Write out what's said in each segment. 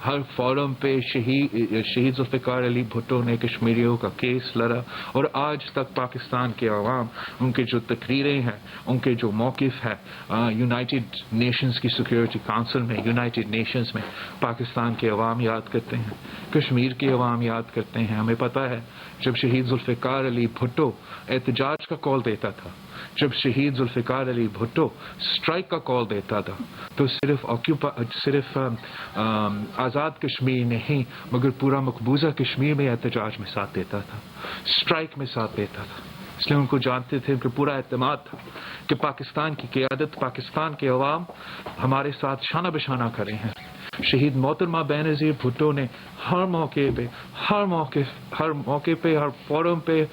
ہر forum پہ شہید ذوالفقار علی بھٹو نے کشمیریوں کا کیس لڑا، اور آج تک پاکستان کے عوام ان کے جو تقریریں ہیں، ان کے جو موقف ہے یونائٹڈ نیشنز کی سیکیورٹی کونسل میں، یونائٹڈ نیشنز میں، پاکستان کے عوام یاد کرتے ہیں، کشمیر کے عوام یاد کرتے ہیں۔ ہمیں پتہ ہے جب شہید ذوالفقار علی بھٹو احتجاج کا کال دیتا تھا، جب شہید ذوالفقار علی بھٹو اسٹرائک کا کال دیتا تھا، تو صرف آزاد کشمیر نہیں مگر پورا مقبوضہ کشمیر میں احتجاج میں ساتھ دیتا تھا، اسٹرائک میں ساتھ دیتا تھا۔ اس لیے ان کو جانتے تھے کہ پورا اعتماد تھا کہ پاکستان کی قیادت، پاکستان کے عوام ہمارے ساتھ شانہ بشانہ کھڑے ہیں۔ شہید محترمہ بینظیر بھٹو نے ہر موقع پہ ہر فورم پہ،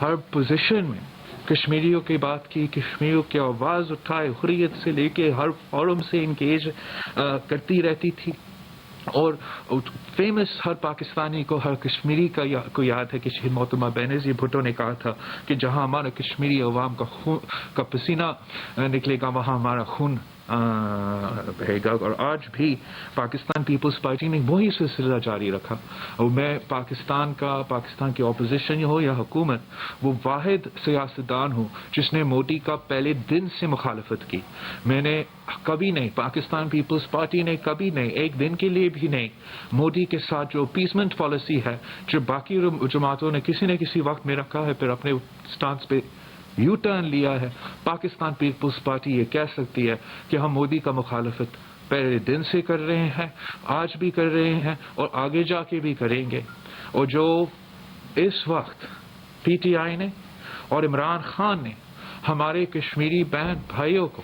ہر پوزیشن میں کشمیریوں کی بات کی، کشمیریوں کی آواز اٹھائے، حریت سے لے کے ہر فورم سے انگیج کرتی رہتی تھی۔ اور فیمس ہر پاکستانی کو، ہر کشمیری کو یاد ہے کہ شہید محترمہ بینظیر بھٹو نے کہا تھا کہ جہاں ہمارا کشمیری عوام کا پسینہ نکلے گا وہاں ہمارا خون بہے گا۔ اور آج بھی پاکستان پیپلز پارٹی نے وہی سلسلہ جاری رکھا، اور میں پاکستان کی اپوزیشن ہو یا حکومت، وہ واحد سیاستدان ہوں جس نے مودی کا پہلے دن سے مخالفت کی۔ میں نے کبھی نہیں، پاکستان پیپلز پارٹی نے کبھی نہیں، ایک دن کے لیے بھی نہیں، مودی کے ساتھ جو اپیسمنٹ پالیسی ہے جو باقی جماعتوں نے کسی نہ کسی وقت میں رکھا ہے، پھر اپنے سٹانس پہ یو ٹرن لیا ہے، پاکستان پیپلز پارٹی یہ کہہ سکتی ہے کہ ہم مودی کا مخالفت پہلے دن سے کر رہے ہیں، آج بھی کر رہے ہیں، اور آگے جا کے بھی کریں گے۔ اور جو اس وقت پی ٹی آئی نے اور عمران خان نے ہمارے کشمیری بہن بھائیوں کو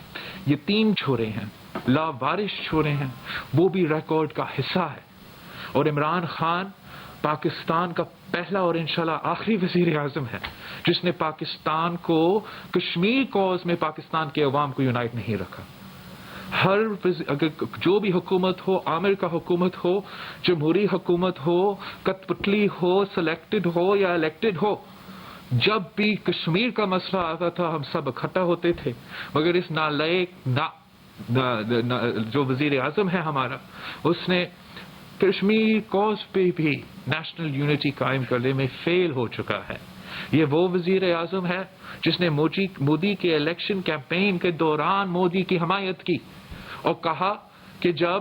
یتیم چھوڑے ہیں، لاوارث چھوڑے ہیں، وہ بھی ریکارڈ کا حصہ ہے۔ اور عمران خان پاکستان کا پہلا اور انشاءاللہ آخری وزیر اعظم ہے جس نے پاکستان کو کشمیر کوز میں پاکستان کے عوام کو یونائٹ نہیں رکھا۔ اگر جو بھی حکومت ہو، عامر کا حکومت ہو، جمہوری حکومت ہو، کٹ پتلی ہو، سلیکٹڈ ہو یا الیکٹڈ ہو، جب بھی کشمیر کا مسئلہ آتا تھا ہم سب اکٹھا ہوتے تھے، مگر اس نالائق جو وزیر اعظم ہے ہمارا، اس نے کشمیر کوز پہ بھی نیشنل یونٹی قائم کرنے میں فیل ہو چکا ہے۔ یہ وہ وزیر اعظم ہے جس نے مودی کے الیکشن کیمپین کے دوران مودی کی حمایت کی اور کہا کہ جب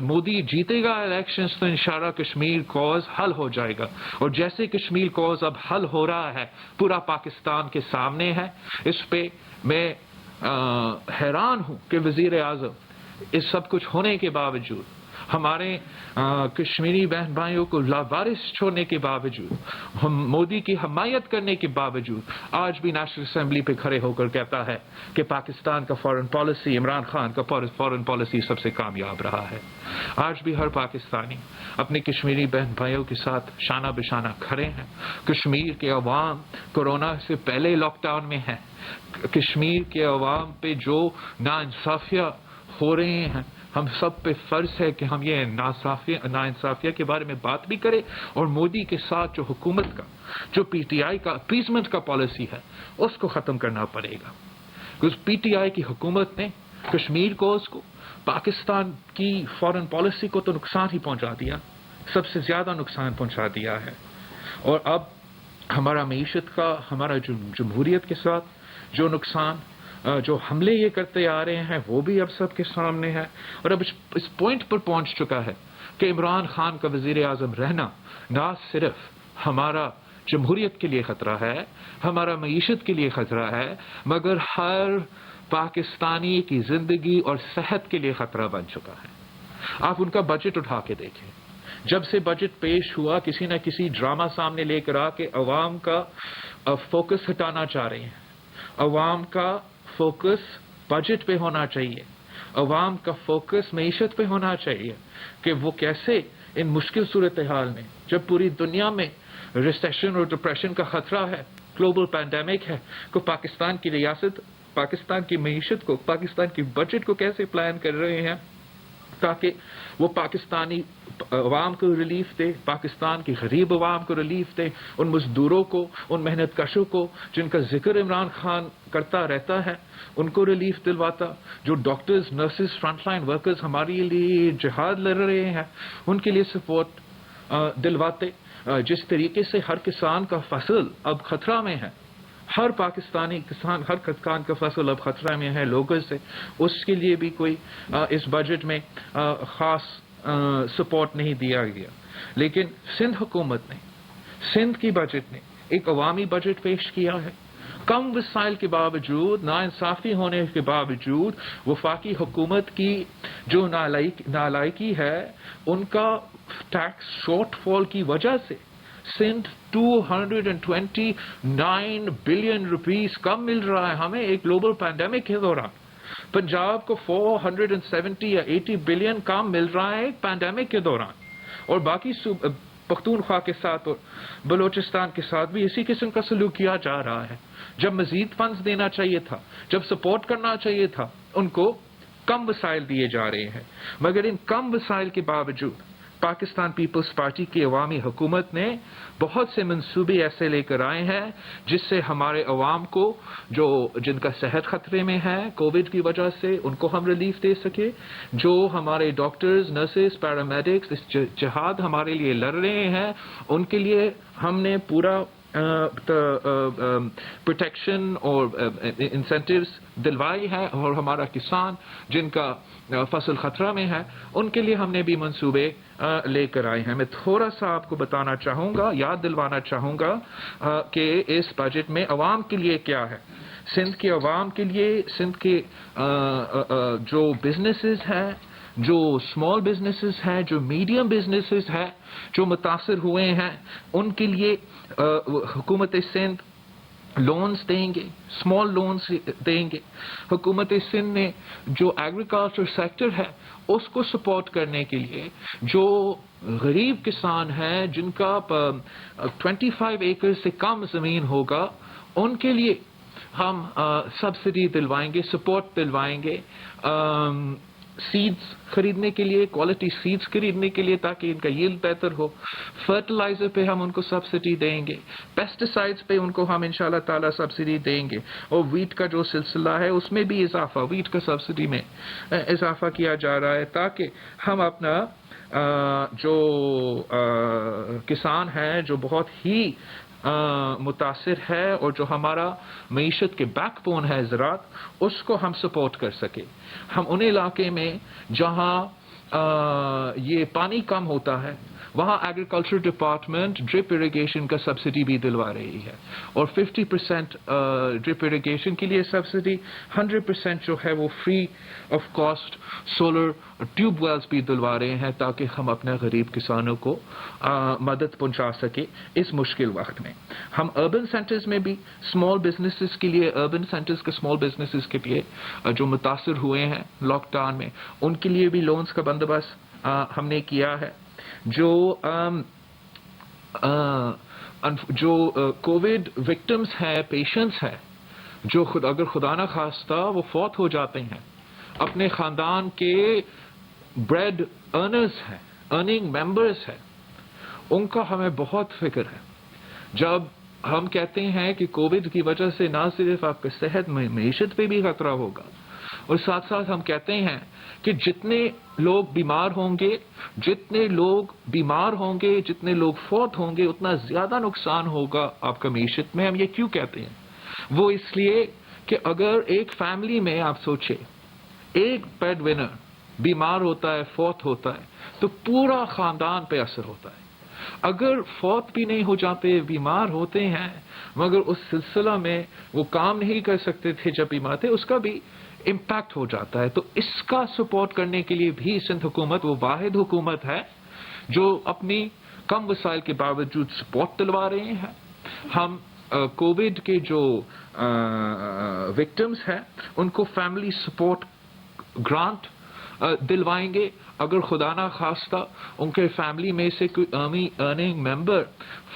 مودی جیتے گا الیکشنز تو انشاءاللہ کشمیر کوز حل ہو جائے گا۔ اور جیسے کشمیر کوز اب حل ہو رہا ہے، پورا پاکستان کے سامنے ہے، اس پہ میں حیران ہوں کہ وزیر اعظم اس سب کچھ ہونے کے باوجود، ہمارے کشمیری بہن بھائیوں کو لاوارث چھوڑنے کے باوجود، ہم مودی کی حمایت کرنے کے باوجود، آج بھی نیشنل اسمبلی پہ کھڑے ہو کر کہتا ہے کہ پاکستان کا فارن پالیسی، عمران خان کا فارن پالیسی سب سے کامیاب رہا ہے۔ آج بھی ہر پاکستانی اپنے کشمیری بہن بھائیوں کے ساتھ شانہ بشانہ کھڑے ہیں۔ کشمیر کے عوام کورونا سے پہلے لاک ڈاؤن میں ہیں۔ کشمیر کے عوام پہ جو ناانصافیاں ہو رہے ہیں، ہم سب پہ فرض ہے کہ ہم یہ ناانصافیہ کے بارے میں بات بھی کریں، اور مودی کے ساتھ جو حکومت کا، جو پی ٹی آئی کا اپیسمنٹ کا پالیسی ہے، اس کو ختم کرنا پڑے گا۔ کیونکہ پی ٹی آئی کی حکومت نے کشمیر کو، اس کو، پاکستان کی فارن پالیسی کو تو نقصان ہی پہنچا دیا، سب سے زیادہ نقصان پہنچا دیا ہے۔ اور اب ہمارا معیشت کا، ہمارا جمہوریت کے ساتھ جو نقصان، جو حملے یہ کرتے آ رہے ہیں، وہ بھی اب سب کے سامنے ہے۔ اور اب اس پوائنٹ پر پہنچ چکا ہے کہ عمران خان کا وزیر اعظم رہنا نہ صرف ہمارا جمہوریت کے لیے خطرہ ہے، ہمارا معیشت کے لیے خطرہ ہے، مگر ہر پاکستانی کی زندگی اور صحت کے لیے خطرہ بن چکا ہے۔ آپ ان کا بجٹ اٹھا کے دیکھیں، جب سے بجٹ پیش ہوا کسی نہ کسی ڈرامہ سامنے لے کر آ کے عوام کا فوکس ہٹانا چاہ رہے ہیں۔ عوام کا فوکس بجٹ پہ ہونا چاہیے، عوام کا فوکس معیشت پہ ہونا چاہیے کہ وہ کیسے ان مشکل صورتحال میں، جب پوری دنیا میں ریسیشن اور ڈپریشن کا خطرہ ہے، گلوبل پینڈیمک ہے، کو پاکستان کی ریاست، پاکستان کی معیشت کو، پاکستان کی بجٹ کو کیسے پلان کر رہے ہیں تاکہ وہ عوام کو ریلیف دے، پاکستان کی غریب عوام کو ریلیف دے، ان مزدوروں کو، ان محنت کشوں کو جن کا ذکر عمران خان کرتا رہتا ہے ان کو ریلیف دلواتا، جو doctors, nurses, front line workers ہمارے لیے جہاد لڑ رہے ہیں ان کے لیے سپورٹ دلواتے۔ جس طریقے سے ہر کسان کا فصل اب خطرہ میں ہے، ہر پاکستانی کسان، ہر کسان کا فصل اب خطرہ میں ہے لوگوں سے، اس کے لیے بھی کوئی اس بجٹ میں خاص سپورٹ نہیں دیا گیا۔ لیکن سندھ حکومت نے، سندھ کی بجٹ نے ایک عوامی بجٹ پیش کیا ہے، کم وسائل کے باوجود، ناانصافی ہونے کے باوجود، وفاقی حکومت کی جو نالائکی ہے ان کا ٹیکس شارٹ فال کی وجہ سے سندھ 229 بلین روپیز کم مل رہا ہے ہمیں ایک گلوبل پینڈیمک کے دوران۔ پنجاب کو 470 یا 80 بلین کم مل رہا ہے ایک پینڈیمک کے دوران، اور باقی پختونخوا کے ساتھ اور بلوچستان کے ساتھ بھی اسی قسم کا سلوک کیا جا رہا ہے۔ جب مزید فنڈز دینا چاہیے تھا، جب سپورٹ کرنا چاہیے تھا، ان کو کم وسائل دیے جا رہے ہیں۔ مگر ان کم وسائل کے باوجود پاکستان پیپلز پارٹی کی عوامی حکومت نے بہت سے منصوبے ایسے لے کر آئے ہیں جس سے ہمارے عوام کو جن کا صحت خطرے میں ہے کووڈ کی وجہ سے ان کو ہم ریلیف دے سکے، جو ہمارے ڈاکٹرز، نرسز، پیرامیڈکس اس جہاد ہمارے لیے لڑ رہے ہیں ان کے لیے ہم نے پورا پروٹیکشن اور انسینٹیوز دلوائی ہے، اور ہمارا کسان جن کا فصل خطرہ میں ہے ان کے لیے ہم نے بھی منصوبے لے کر آئے ہیں۔ میں تھوڑا سا آپ کو بتانا چاہوں گا، یاد دلوانا چاہوں گا کہ اس بجٹ میں عوام کے لیے کیا ہے۔ سندھ کے عوام کے لیے، سندھ کے جو بزنسز ہیں، جو اسمال بزنسز ہیں، جو میڈیم بزنسز ہیں جو متاثر ہوئے ہیں ان کے لیے حکومت سندھ لونز دیں گے، اسمال لونز دیں گے۔ حکومت سندھ نے جو ایگریکلچر سیکٹر ہے اس کو سپورٹ کرنے کے لیے جو غریب کسان ہیں جن کا 25 ایکڑ سے کم زمین ہوگا ان کے لیے ہم سبسڈی دلوائیں گے، سپورٹ دلوائیں گے، سیڈز خریدنے کے لیے، کوالٹی سیڈز خریدنے کے لیے تاکہ ان کا ییلڈ بہتر ہو۔ فرٹیلائزر پہ ہم ان کو سبسڈی دیں گے، پیسٹی سائڈز پہ ان کو ہم انشاءاللہ تعالی سبسڈی دیں گے، اور ویٹ کا جو سلسلہ ہے اس میں بھی اضافہ، ویٹ کا سبسڈی میں اضافہ کیا جا رہا ہے تاکہ ہم اپنا جو کسان ہے جو بہت ہی متاثر ہے اور جو ہمارا معیشت کے بیک بون ہے زراعت، اس کو ہم سپورٹ کر سکے۔ ہم ان علاقے میں جہاں یہ پانی کم ہوتا ہے وہاں ایگریکلچر ڈپارٹمنٹ ڈرپ اریگیشن کا سبسڈی بھی دلوا رہی ہے، اور 50% ڈرپ اریگیشن کے لیے سبسڈی، 100% جو ہے وہ free of cost solar tube wells بھی دلوا رہے ہیں تاکہ ہم اپنے غریب کسانوں کو مدد پہنچا سکے اس مشکل وقت میں۔ ہم اربن سینٹرز میں بھی اسمال بزنسز کے لیے، اربن سینٹرز کے اسمال بزنسز کے لیے جو متاثر ہوئے ہیں لاک ڈاؤن میں ان کے لیے بھی لونز کا بندوبست ہم نے کیا ہے۔ جو کووڈ وکٹمز ہیں، پیشنٹس ہیں، جو اگر خدا نہ خواستہ وہ فوت ہو جاتے ہیں، اپنے خاندان کے بریڈ ارنرز ہیں، ارننگ ممبرز ہیں، ان کا ہمیں بہت فکر ہے۔ جب ہم کہتے ہیں کہ کووڈ کی وجہ سے نہ صرف آپ کے صحت میں، معیشت پہ بھی خطرہ ہوگا، اور ساتھ ساتھ ہم کہتے ہیں کہ جتنے لوگ بیمار ہوں گے، جتنے لوگ فوت ہوں گے اتنا زیادہ نقصان ہوگا آپ کا معیشت میں۔ ہم یہ کیوں کہتے ہیں؟ وہ اس لیے کہ اگر ایک فیملی میں آپ سوچیں ایک بیڈ ونر بیمار ہوتا ہے، فوت ہوتا ہے، تو پورا خاندان پہ اثر ہوتا ہے۔ اگر فوت بھی نہیں ہو جاتے، بیمار ہوتے ہیں مگر اس سلسلہ میں وہ کام نہیں کر سکتے تھے جب بیمار تھے، اس کا بھی امپیکٹ ہو جاتا ہے۔ تو اس کا سپورٹ کرنے کے لیے بھی سندھ حکومت وہ واحد حکومت ہے جو اپنی کم وسائل کے باوجود سپورٹ دلوا رہے ہیں۔ ہم کووڈ کے جو وکٹمز ہیں ان کو فیملی سپورٹ گرانٹ دلوائیں گے۔ اگر خدا نہ خواستہ ان کے فیملی میں سے کوئی ارننگ ممبر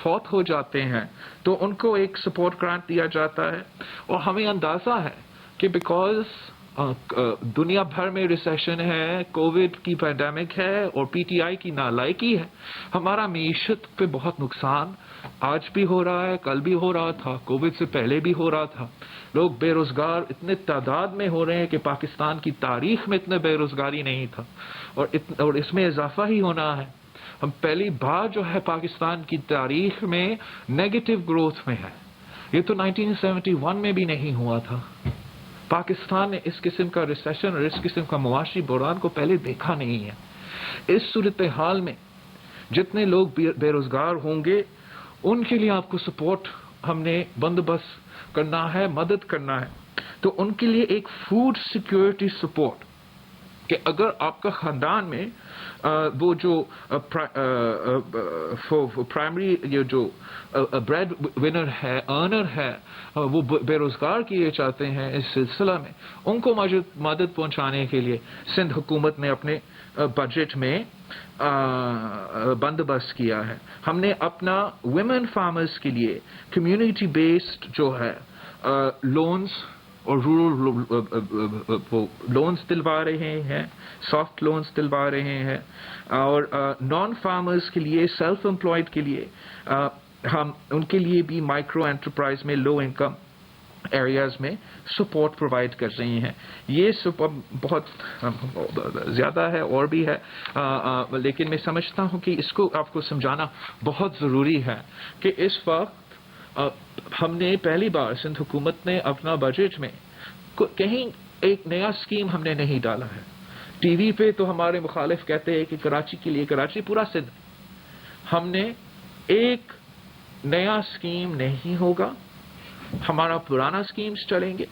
فوت ہو جاتے ہیں تو ان کو ایک سپورٹ گرانٹ دیا جاتا ہے، اور ہمیں اندازہ ہے کہ بیکاز دنیا بھر میں ریسیشن ہے, کووڈ کی پیڈیمک ہے اور پی ٹی آئی کی نالائکی ہے. ہمارا معیشت پہ بہت نقصان آج بھی ہو رہا ہے, کل بھی ہو رہا تھا, کووڈ سے پہلے بھی ہو رہا تھا. لوگ بے روزگار اتنے تعداد میں ہو رہے ہیں کہ پاکستان کی تاریخ میں اتنے بے روزگاری نہیں تھا, اور اس میں اضافہ ہی ہونا ہے. ہم پہلی بار جو ہے پاکستان کی تاریخ میں نیگیٹو گروتھ میں ہے. یہ تو 1971 میں بھی نہیں ہوا تھا. پاکستان نے اس قسم کا ریسیشن اور اس قسم کا معاشی بحران کو پہلے دیکھا نہیں ہے. اس صورتحال میں جتنے لوگ بے روزگار ہوں گے ان کے لیے آپ کو سپورٹ ہم نے بندوبست کرنا ہے, مدد کرنا ہے. تو ان کے لیے ایک فوڈ سیکیورٹی سپورٹ کہ اگر آپ کا خاندان میں وہ جو پرائمری یہ جو بریڈ ونر ہے, ارنر ہے, وہ بے روزگار کیے چاہتے ہیں اس سلسلہ میں, ان کو مدد پہنچانے کے لیے سندھ حکومت نے اپنے بجٹ میں بندوبست کیا ہے. ہم نے اپنا ویمن فارمرز کے لیے کمیونٹی بیسڈ جو ہے لونز اور رورل لونز دلوا رہے ہیں, سافٹ لونز دلوا رہے ہیں, اور نان فارمرز کے لیے, سیلف امپلائڈ کے لیے ہم ان کے لیے بھی مائکرو انٹرپرائز میں, لو انکم ایریاز میں سپورٹ پرووائڈ کر رہی ہیں. یہ بہت زیادہ ہے اور بھی ہے, لیکن میں سمجھتا ہوں کہ اس کو آپ کو سمجھانا بہت ضروری ہے کہ اس وقت ہم نے پہلی بار سندھ حکومت نے اپنا بجٹ میں کہیں ایک نیا اسکیم ہم نے نہیں ڈالا ہے. ٹی وی پہ تو ہمارے مخالف کہتے ہیں کہ کراچی کے لیے, کراچی پورا سندھ, ہم نے ایک نیا اسکیم نہیں ہوگا. ہمارا پرانا اسکیمز چلیں گے.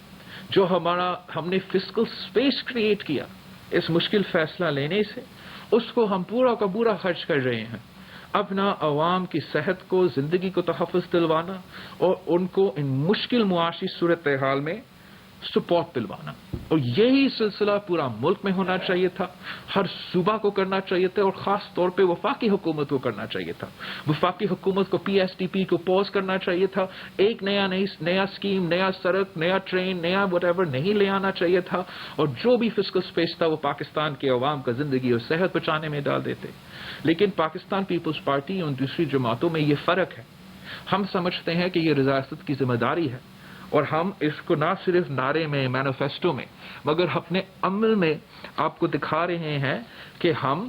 جو ہم نے فسکل اسپیس کریٹ کیا اس مشکل فیصلہ لینے سے, اس کو ہم پورا کا پورا خرچ کر رہے ہیں. اپنا عوام کی صحت کو, زندگی کو تحفظ دلوانا اور ان کو ان مشکل معاشی صورتحال میں سپورٹ دلوانا. اور یہی سلسلہ پورا ملک میں ہونا چاہیے تھا, ہر صوبہ کو کرنا چاہیے تھا, اور خاص طور پہ وفاقی حکومت کو کرنا چاہیے تھا. وفاقی حکومت کو پی ایس ٹی پی کو پوز کرنا چاہیے تھا. ایک نیا اسکیم, نیا سڑک, نیا ٹرین, نیا وٹ ایور نہیں لے آنا چاہیے تھا, اور جو بھی فسکل اسپیس تھا وہ پاکستان کے عوام کا زندگی اور صحت بچانے میں ڈال دیتے. لیکن پاکستان پیپلز پارٹی اور دوسری جماعتوں میں یہ فرق ہے. ہم سمجھتے ہیں کہ یہ ریاست کی ذمہ داری ہے, اور ہم اس کو نہ صرف نعرے میں, مینیفیسٹو میں, مگر اپنے عمل میں آپ کو دکھا رہے ہیں کہ ہم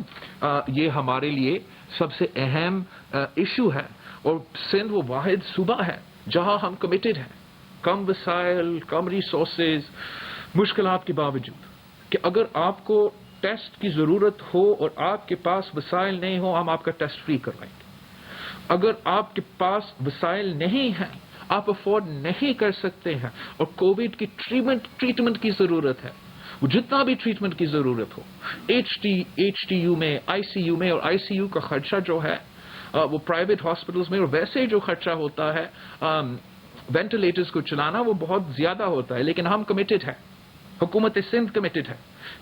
یہ ہمارے لیے سب سے اہم ایشو ہے. اور سندھ وہ واحد صوبہ ہے جہاں ہم کمیٹڈ ہیں, کم وسائل, کم ریسورسز, مشکلات کے باوجود, کہ اگر آپ کو ٹیسٹ کی ضرورت ہو اور آپ کے پاس وسائل نہیں ہو, ہم آپ کا ٹیسٹ فری کروائیں گے. اگر آپ کے پاس وسائل نہیں ہیں, آپ افورڈ نہیں کر سکتے ہیں, اور کووڈ کی ٹریٹمنٹ کی ضرورت ہے, جتنا بھی ٹریٹمنٹ کی ضرورت ہو, ایچ ٹی یو میں, آئی سی یو میں, اور آئی سی یو کا خرچہ جو ہے وہ پرائیویٹ ہاسپٹلز میں, اور ویسے جو خرچہ ہوتا ہے وینٹیلیٹرز کو چلانا وہ بہت زیادہ ہوتا ہے. لیکن ہم کمیٹڈ ہیں, حکومت سندھ کمیٹڈ ہے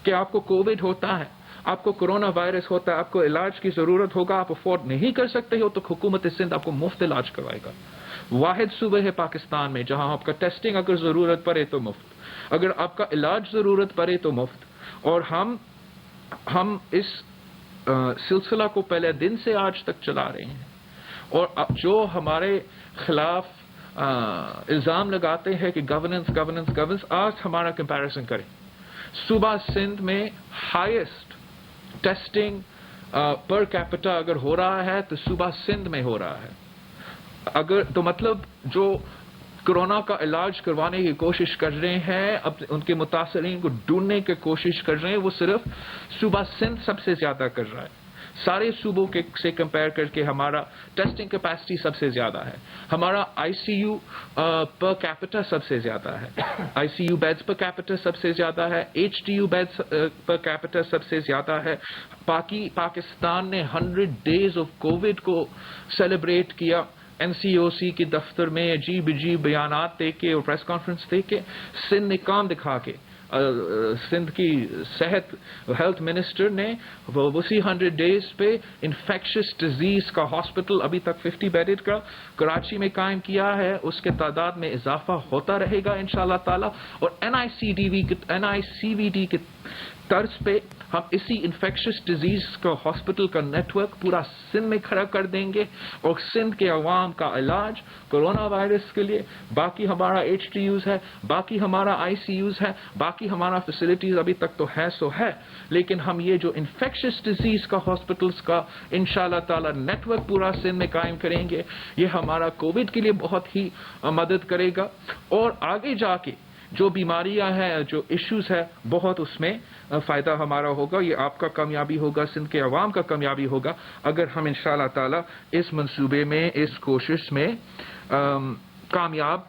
کہ آپ کو کووڈ ہوتا ہے, آپ کو کرونا وائرس ہوتا ہے, آپ کو علاج کی ضرورت ہوگا, آپ افورڈ نہیں کر سکتے ہو, تو حکومت سندھ آپ کو مفت علاج کروائے گا. واحد صوبہ ہے پاکستان میں جہاں آپ کا ٹیسٹنگ اگر ضرورت پڑے تو مفت, اگر آپ کا علاج ضرورت پڑے تو مفت. اور ہم اس سلسلہ کو پہلے دن سے آج تک چلا رہے ہیں, اور جو ہمارے خلاف الزام لگاتے ہیں کہ گورننس, آج ہمارا کمپیریزن کریں. صوبہ سندھ میں ہائیسٹ ٹیسٹنگ پر کیپٹا اگر ہو رہا ہے تو صوبہ سندھ میں ہو رہا ہے. اگر تو مطلب جو کرونا کا علاج کروانے کی کوشش کر رہے ہیں, اب ان کے متاثرین کو ڈھونڈنے کی کوشش کر رہے ہیں, وہ صرف صوبہ سندھ سب سے زیادہ کر رہا ہے. سارے صوبوں سے کمپیئر کر کے ہمارا ٹیسٹنگ کیپیسٹی سب سے زیادہ ہے. ہمارا آئی سی یو پر کیپٹا سب سے زیادہ ہے, I C U beds per capita سب سے زیادہ ہے, H T U beds per capita سب سے زیادہ ہے. پاکستان نے 100 days آف کووڈ کو سیلیبریٹ کیا این سی او سی کے دفتر میں, عجیب بیانات دے کے اور پریس کانفرنس دے کے. سندھ نے کام دکھا کے سندھ کی صحت ہیلتھ منسٹر نے اسی 100 ڈیز پہ انفیکشس ڈیزیز کا ہاسپٹل ابھی تک 50 بیڈڈ کا کراچی میں قائم کیا ہے. اس کے تعداد میں اضافہ ہوتا رہے گا انشاءاللہ تعالی. اور NICVD کے طرز پہ ہم اسی انفیکشس ڈیزیز کا ہاسپٹل کا نیٹ ورک پورا سندھ میں کھڑا کر دیں گے. اور سندھ کے عوام کا علاج کورونا وائرس کے لیے باقی ہمارا HTUs ہے, باقی ہمارا ICUs ہے, باقی ہمارا فیسلٹیز ابھی تک تو ہے سو ہے, لیکن ہم یہ جو انفیکشس ڈیزیز کا ہاسپٹلس کا انشاءاللہ تعالی نیٹ ورک پورا سندھ میں قائم کریں گے. یہ ہمارا کووڈ کے لیے بہت ہی مدد کرے گا. اور آگے جا کے جو بیماریاں ہیں, جو ایشوز ہے, بہت اس میں فائدہ ہمارا ہوگا. یہ آپ کا کامیابی ہوگا, سندھ کے عوام کا کامیابی ہوگا اگر ہم انشاءاللہ تعالی اس منصوبے میں, اس کوشش میں کامیاب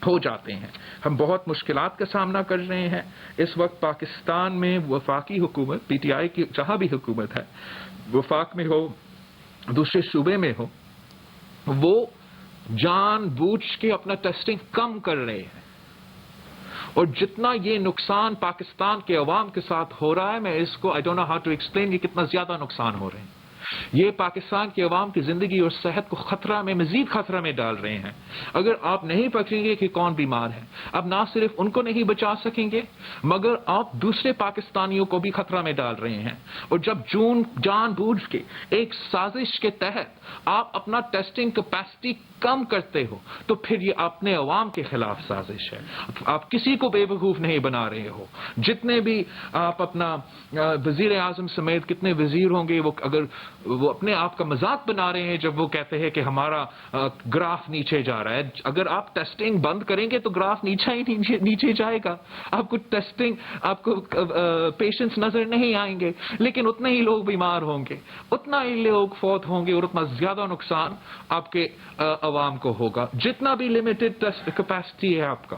ہو جاتے ہیں. ہم بہت مشکلات کا سامنا کر رہے ہیں اس وقت. پاکستان میں وفاقی حکومت PTI کی جہاں بھی حکومت ہے, وفاق میں ہو دوسرے صوبے میں ہو, وہ جان بوجھ کے اپنا ٹیسٹنگ کم کر رہے ہیں. اور جتنا یہ نقصان پاکستان کے عوام کے ساتھ ہو رہا ہے, میں اس کو I don't know how to explain, یہ کتنا زیادہ نقصان ہو رہے ہیں. یہ پاکستان کے عوام کی زندگی اور صحت کو خطرہ میں, مزید خطرہ میں ڈال رہے ہیں. اگر آپ نہیں پکڑیں گے کہ کون بیمار ہے, اب نہ صرف ان کو نہیں بچا سکیں گے مگر آپ دوسرے پاکستانیوں کو بھی خطرہ میں ڈال رہے ہیں. اور جب جان بوجھ کے ایک سازش کے تحت آپ اپنا ٹیسٹنگ کیپیسٹی کم کرتے ہو تو پھر یہ اپنے عوام کے خلاف سازش ہے. آپ کسی کو بے وقوف نہیں بنا رہے ہو. جتنے بھی آپ اپنا وزیر اعظم سمیت کتنے وزیر ہوں گے, وہ اپنے آپ کا مذاق بنا رہے ہیں جب وہ کہتے ہیں کہ ہمارا گراف نیچے جا رہا ہے. اگر آپ ٹیسٹنگ بند کریں گے تو گراف نیچے جائے گا. آپ کو ٹیسٹنگ, آپ کو پیشنٹس نظر نہیں آئیں گے, لیکن اتنے ہی لوگ بیمار ہوں گے, اتنا ہی لوگ فوت ہوں گے اور اتنا زیادہ نقصان آپ کے عوام کو ہوگا. جتنا بھی لمیٹڈ ٹیسٹ کیپیسٹی ہے آپ کا,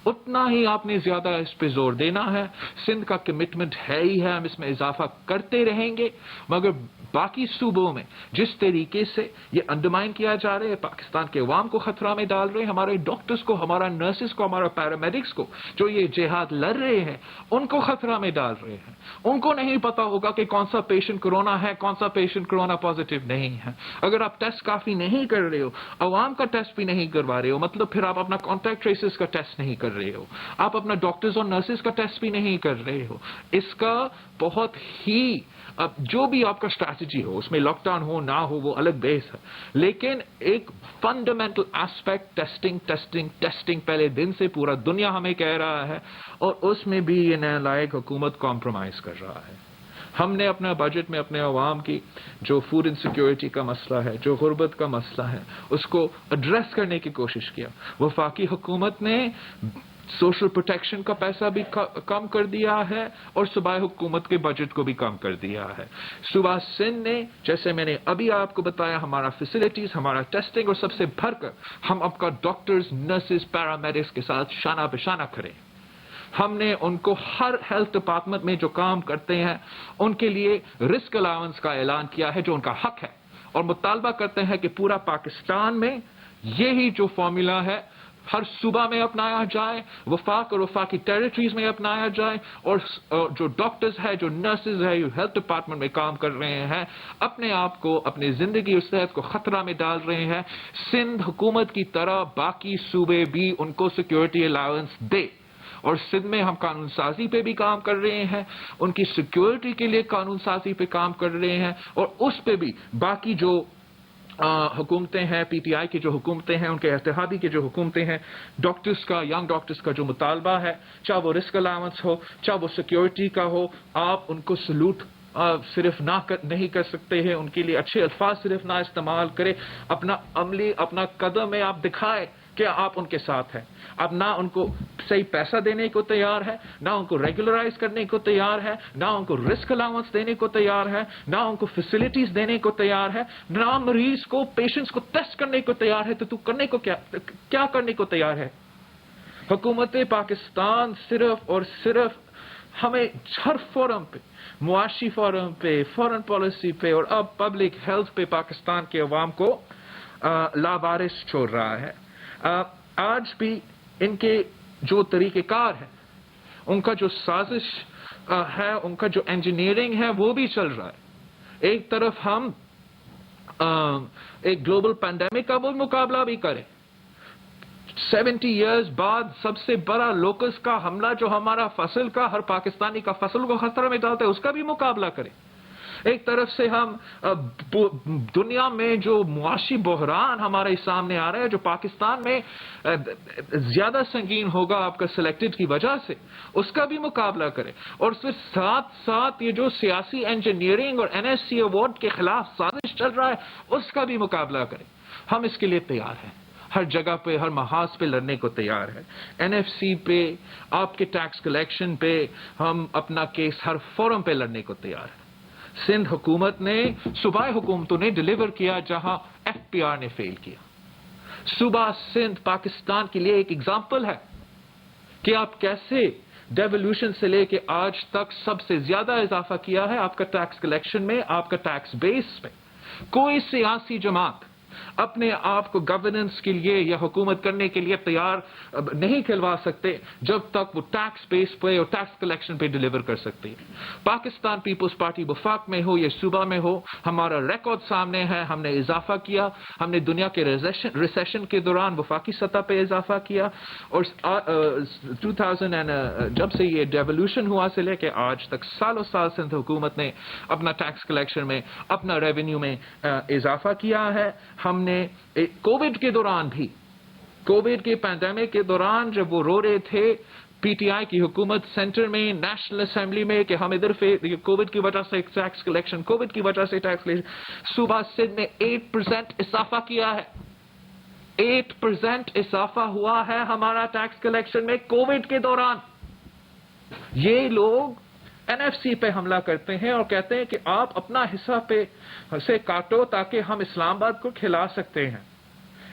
اتنا ہی آپ نے زیادہ اس پہ زور دینا ہے. سندھ کا کمٹمنٹ ہے ہی ہے, ہم اس میں اضافہ کرتے رہیں گے. مگر باقی صوبوں میں جس طریقے سے یہ انڈرمائن کیا جا رہا ہے, پاکستان کے عوام کو خطرہ میں ڈال رہے ہیں, ہمارے ڈاکٹرز کو, ہمارا نرسز کو, ہمارا پیرامیڈکس کو, جو یہ جہاد لڑ رہے ہیں ان کو خطرہ میں ڈال رہے ہیں. ان کو نہیں پتا ہوگا کہ کون سا پیشنٹ کرونا ہے, کون سا پیشنٹ کرونا پازیٹیو نہیں ہے. اگر آپ ٹیسٹ کافی نہیں کر رہے ہو, عوام کا ٹیسٹ بھی نہیں کروا رہے ہو, مطلب پھر آپ اپنا کانٹیکٹ ٹریسز کا ٹیسٹ نہیں کر رہے ہو, آپ اپنا ڈاکٹرز اور نرسز کا ٹیسٹ بھی نہیں کر رہے ہو. اس کا بہت ہی, اب جو بھی آپ کا اسٹریٹجی ہو, اس میں لاک ڈاؤن ہو نہ ہو وہ الگ بیس ہے, لیکن ایک فنڈامنٹل ایسپیکٹ ٹیسٹنگ پہلے دن سے پورا دنیا ہمیں کہہ رہا ہے, اور اس میں بھی یہ نالائق حکومت کمپرومائز کر رہا ہے. ہم نے اپنا بجٹ میں اپنے عوام کی جو فوڈ انسیکیورٹی کا مسئلہ ہے, جو غربت کا مسئلہ ہے, اس کو ایڈریس کرنے کی کوشش کیا. وفاقی حکومت نے سوشل پروٹیکشن کا پیسہ بھی کم کر دیا ہے اور صوبائی حکومت کے بجٹ کو بھی کم کر دیا ہے. صوبہ سندھ نے, جیسے میں نے ابھی آپ کو بتایا, ہمارا فیسلٹیز, ہمارا ٹیسٹنگ, اور سب سے بڑھ کر ہم آپ کا ڈاکٹرز, نرسز, پیرامیڈکس کے ساتھ شانہ بشانہ کھڑے. ہم نے ان کو ہر ہیلتھ ڈپارٹمنٹ میں جو کام کرتے ہیں ان کے لیے رسک الاؤنس کا اعلان کیا ہے, جو ان کا حق ہے, اور مطالبہ کرتے ہیں کہ پورا پاکستان میں یہی جو فارمولا ہے ہر صوبہ میں اپنایا جائے, وفاق اور وفاقی ٹیریٹریز میں اپنایا جائے. اور جو ڈاکٹرز ہے, جو نرسز ہے, جو ہیلتھ ڈپارٹمنٹ میں کام کر رہے ہیں, اپنے آپ کو, اپنی زندگی اور صحت کو خطرہ میں ڈال رہے ہیں, سندھ حکومت کی طرح باقی صوبے بھی ان کو سیکیورٹی الاؤنس دے. اور سندھ میں ہم قانون سازی پہ بھی کام کر رہے ہیں, ان کی سیکیورٹی کے لیے قانون سازی پہ کام کر رہے ہیں, اور اس پہ بھی باقی جو حکومتیں ہیں, PTI کی جو حکومتیں ہیں, ان کے اتحادی کی جو حکومتیں ہیں, ڈاکٹرز کا, ینگ ڈاکٹرز کا جو مطالبہ ہے, چاہے وہ رسک الاؤنس ہو, چاہے وہ سیکیورٹی کا ہو, آپ ان کو سلوٹ صرف نہیں کر سکتے ہیں, ان کے لیے اچھے الفاظ صرف نہ استعمال کرے, اپنا قدم میں آپ دکھائے کہ آپ ان کے ساتھ ہیں. اب نہ ان کو صحیح پیسہ دینے کو تیار ہے, نہ ان کو ریگولرائز کرنے کو تیار ہے, نہ ان کو رسک الاؤنس دینے کو تیار ہے, نہ ان کو فیسلٹیز دینے کو تیار ہے, نہ مریض کو, پیشنٹس کو ٹیسٹ کرنے کو تیار ہے. تو کرنے کو کیا کرنے کو تیار ہے؟ حکومت پاکستان صرف اور صرف ہمیں ہر فورم پہ, معاشی فورم پہ, فورن پالیسی پہ, اور اب پبلک ہیلتھ پہ پاکستان کے عوام کو لاوارث چھوڑ رہا ہے. آج بھی ان کے جو طریقہ کار ہے ان کا جو سازش ہے، ان کا جو انجینئرنگ ہے وہ بھی چل رہا ہے. ایک طرف ہم ایک گلوبل پینڈیمک کا وہ مقابلہ بھی کریں. 70 ایئرز بعد سب سے بڑا لوکس کا حملہ جو ہمارا فصل کا، ہر پاکستانی کا فصل کو خطرہ میں ڈالتا ہے، اس کا بھی مقابلہ کریں. ایک طرف سے ہم دنیا میں جو معاشی بحران ہمارے سامنے آ رہا ہے، جو پاکستان میں زیادہ سنگین ہوگا آپ کا سلیکٹڈ کی وجہ سے، اس کا بھی مقابلہ کریں. اور پھر ساتھ ساتھ یہ جو سیاسی انجینئرنگ اور NSC ایوارڈ کے خلاف سازش چل رہا ہے، اس کا بھی مقابلہ کریں. ہم اس کے لیے تیار ہیں، ہر جگہ پہ، ہر محاذ پہ لڑنے کو تیار ہے. NFC پہ، آپ کے ٹیکس کلیکشن پہ ہم اپنا کیس ہر فورم پہ لڑنے کو تیار ہے. سندھ حکومت نے، صوبائی حکومتوں نے ڈیلیور کیا جہاں FPR نے فیل کیا. صوبہ سندھ پاکستان کے لیے ایک ایگزامپل ہے کہ آپ کیسے ڈیولوشن سے لے کے آج تک سب سے زیادہ اضافہ کیا ہے آپ کا ٹیکس کلیکشن میں، آپ کا ٹیکس بیس میں. کوئی سیاسی جماعت اپنے آپ کو گورننس کے لیے یا حکومت کرنے کے لیے تیار نہیں کھلوا سکتے جب تک وہ ٹیکس بیس پہ اور ٹیکس کلیکشن پہ ڈیلیور کر سکتے ہیں. پاکستان پیپلز پارٹی وفاق میں ہو یا صوبہ میں ہو، ہمارا ریکارڈ سامنے ہے. ہم نے اضافہ کیا، ہم نے دنیا کے ریسیشن کے دوران وفاقی سطح پہ اضافہ کیا، اور 2000 جب سے یہ ڈیولوشن ہوا سے لے کے آج تک سالوں سال سندھ حکومت نے اپنا ٹیکس کلیکشن میں، اپنا ریونیو میں اضافہ کیا ہے. ہم نے کووڈ کے دوران بھی، کووڈ کے پینڈیمک کے دوران جب وہ رو رہے تھے PTI کی حکومت سینٹر میں، نیشنل اسمبلی میں، کہ ہم ادھر کووڈ کی وجہ سے ٹیکس کلیکشن، کووڈ کی وجہ سے ٹیکس کلیکشن، صوبہ سندھ نے 8% اضافہ کیا ہے. 8% اضافہ ہوا ہے ہمارا ٹیکس کلیکشن میں کووڈ کے دوران. یہ لوگ NFC پہ حملہ کرتے ہیں اور کہتے ہیں کہ آپ اپنا حصہ پہ سے کاٹو تاکہ ہم اسلام آباد کو کھلا سکتے ہیں.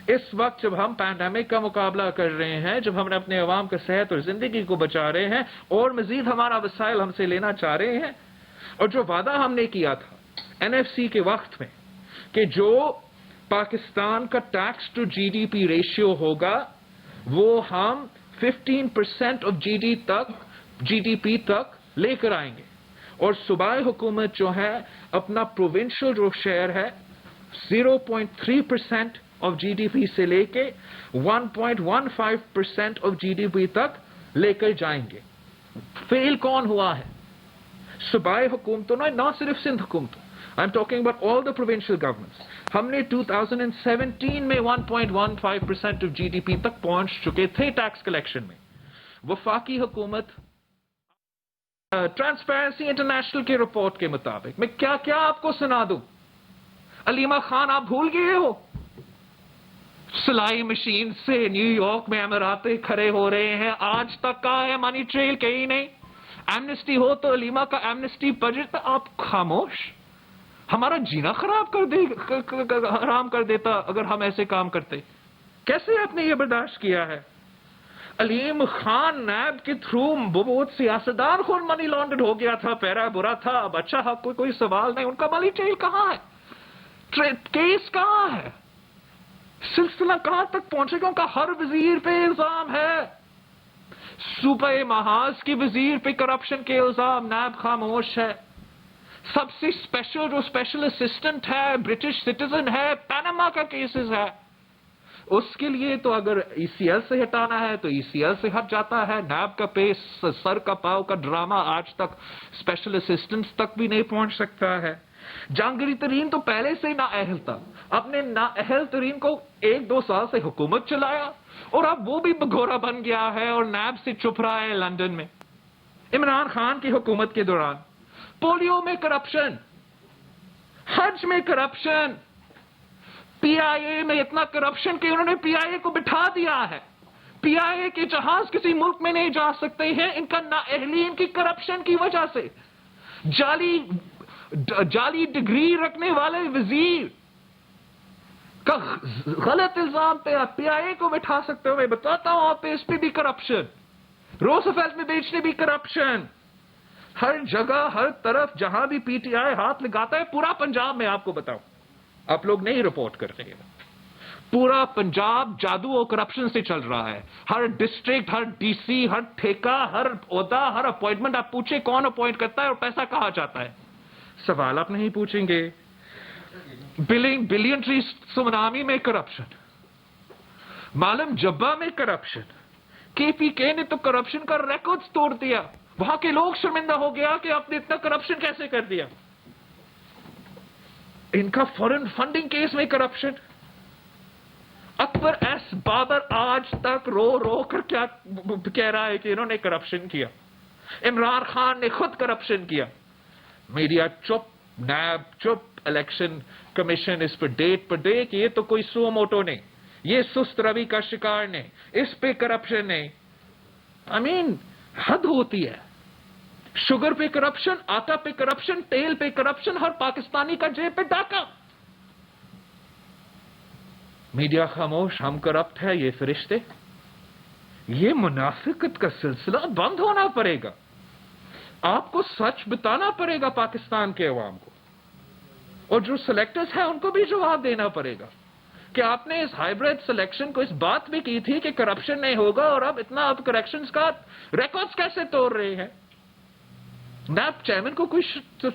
اس وقت جب ہم پینڈیمک کا مقابلہ کر رہے ہیں، جب ہم اپنے عوام کا صحت اور زندگی کو بچا رہے ہیں، اور مزید ہمارا وسائل ہم سے لینا چاہ رہے ہیں، اور جو وعدہ ہم نے کیا تھا NFC کے وقت میں کہ جو پاکستان کا ٹیکس ٹو GDP ریشیو ہوگا وہ ہم 15% آف GDP تک لے کر آئیں گے، اور صوبائی حکومت جو ہے اپنا پروونشل جو شیئر ہے 0.3% آف GDP سے لے کے 1.15% آف GDP تک لے کر جائیں گے. فیل کون ہوا ہے؟ صوبائی حکومتوں نے، نہ صرف سندھ حکومتوں. I'm talking about all the provincial governments. ہم نے 2017 میں 1.15% آف GDP تک پہنچ چکے تھے ٹیکس کلیکشن میں. وفاقی حکومت ٹرانسپیرنسی انٹرنیشنل کی رپورٹ کے مطابق، میں کیا کیا آپ کو سنا دوں. علیمہ خان آپ بھول گئے ہو؟ سلائی مشین سے نیو یارک میں اماراتے کھڑے ہو رہے ہیں، آج تک کا ہے منی ٹریل کہیں نہیں. ایمنسٹی ہو تو علیمہ کا ایمنسٹی بجٹ، آپ خاموش. ہمارا جینا حرام کر دیتا اگر ہم ایسے کام کرتے. کیسے آپ نے یہ برداشت کیا ہے؟ علیم خان نیب کے تھرو بہت سیاستدان خود منی لانڈرڈ ہو گیا تھا، پیرا برا تھا. اب اچھا حق کوئی سوال نہیں، ان کا منی ٹریل کہاں ہے؟ کیس کہاں ہے؟ سلسلہ کہاں تک پہنچے گا؟ ان کا ہر وزیر پہ الزام ہے. صوبہ محاذ کی وزیر پہ کرپشن کے الزام، نیب خاموش ہے. سب سے جو اسپیشل اسسٹنٹ ہے برٹش سٹیزن ہے، پیناما کا کیسز ہے. اس کے لیے تو اگر ECL سے ہٹانا ہے تو ECL سے ہٹ جاتا ہے. نیب کا پیس سر کا پاؤ کا ڈرامہ آج تک اسپیشل اسسٹنٹس تک بھی نہیں پہنچ سکتا ہے. جہانگیری ترین تو پہلے سے نااہل تھا، اپنے نااہل ترین کو 1-2 سال سے حکومت چلایا، اور اب وہ بھی بگورا بن گیا ہے اور نیب سے چھپ رہا ہے لندن میں. عمران خان کی حکومت کے دوران پولیو میں کرپشن، حج میں کرپشن، PIA میں اتنا کرپشن کہ انہوں نے PIA کو بٹھا دیا ہے. PIA کے جہاز کسی ملک میں نہیں جا سکتے ہیں ان کا نااہلی، ان کی کرپشن کی وجہ سے. جعلی ڈگری رکھنے والے وزیر کا غلط الزام پہ آپ PIA کو بٹھا سکتے ہو. میں بتاتا ہوں آپ اس پہ بھی کرپشن، روزفیلٹ میں بیچنے بھی کرپشن. ہر جگہ ہر طرف جہاں بھی PTI ہاتھ لگاتا ہے، پورا پنجاب میں آپ کو بتاؤں، آپ لوگ نہیں رپورٹ کر رہے ہیں. پورا پنجاب جادو اور کرپشن سے چل رہا ہے. ہر ڈسٹرکٹ، ہر ڈی سی، ہر ٹھیکہ، ہر عہدہ، ہر اپوائنٹمنٹ آپ پوچھیں کون اپوائنٹ کرتا ہے اور پیسہ کہاں جاتا ہے. سوال آپ نہیں پوچھیں گے. بلینٹری سونامی میں کرپشن، معلوم جبا میں کرپشن. کے پی کے نے تو کرپشن کا ریکارڈ توڑ دیا. وہاں کے لوگ شرمندہ ہو گیا کہ آپ نے اتنا کرپشن کیسے کر دیا. ان کا فورن فنڈنگ کیس میں کرپشن. اکبر ایس بابر آج تک رو رو کر کیا کہہ رہا ہے کہ انہوں نے کرپشن کیا. عمران خان نے خود کرپشن کیا. میڈیا چپ، نیب چپ، الیکشن کمیشن اس پر ڈیٹ پر ڈے کہ یہ تو کوئی سو موٹو نہیں، یہ سست روی کا شکار نہیں، اس پہ کرپشن نہیں. حد ہوتی ہے. شوگر پہ کرپشن، آٹا پہ کرپشن، تیل پہ کرپشن، ہر پاکستانی کا جیب پہ ڈاکہ. میڈیا خاموش، ہم کرپٹ ہے. یہ فرشتے، یہ منافقت کا سلسلہ بند ہونا پڑے گا. آپ کو سچ بتانا پڑے گا پاکستان کے عوام کو، اور جو سلیکٹرز ہیں ان کو بھی جواب دینا پڑے گا کہ آپ نے اس ہائیبریڈ سلیکشن کو اس بات بھی کی تھی کہ کرپشن نہیں ہوگا، اور اب اتنا اب کریکشنز کا ریکارڈز کیسے توڑ رہے ہیں. نیب چیئرمین کو کوئی